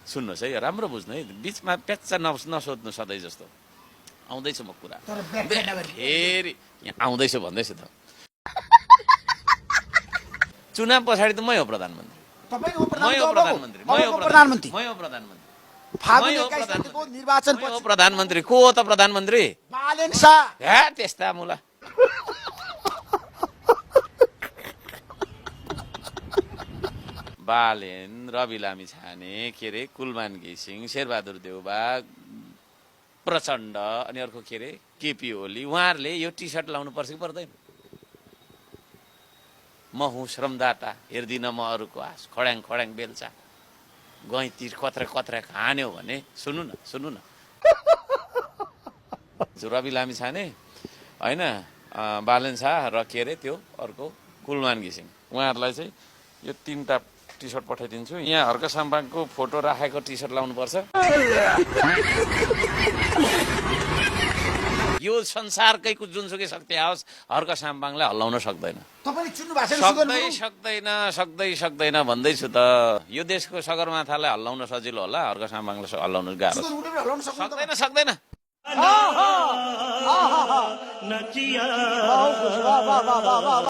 सुन्नुहोस् है राम्रो बुझ्नु है बिचमा प्याच्चा नसोध्नु सधैँ जस्तो आउँदैछु म कुरा फेरि यहाँ आउँदैछु भन्दैछु त चुनाव पछाडि त मै हो प्रधानमन्त्री प्रधानमन्त्री को हो त प्रधानमन्त्री बालेन शाह हे त्यस्ता मुला बालेन रवि लामी छाने के अरे कुलमान घिसिङ शेरबहादुर देउबा प्रचण्ड अनि अर्को के अरे केपी ओली उहाँहरूले यो टी सर्ट लाउनु पर्छ कि पर्दैन म हुँ श्रमदाता हेर्दिनँ म अरूको हाँस खड्याङ खड्याङ बेल्चा गैँती कत्रे कत्रे हान्यो भने सुन्नु न रवि लामी छाने होइन बालेन शाह र के अरे त्यो अर्को कुलमान घिसिङ उहाँहरूलाई चाहिँ यो 3टा टी सर्ट पठाइदिन्छु यहाँ हर्क साम्बाङको फोटो राखेको टी सर्ट लाउनुपर्छ यो संसारकै जुनसुकै शक्ति आओस् हर्क साम्बाङलाई हल्लाउन सक्दैन सक्दैन भन्दैछु त यो देशको सगरमाथालाई हल्लाउन सजिलो होला हर्क साम्बाङलाई हल्लाउन गाह्रो सक्दैन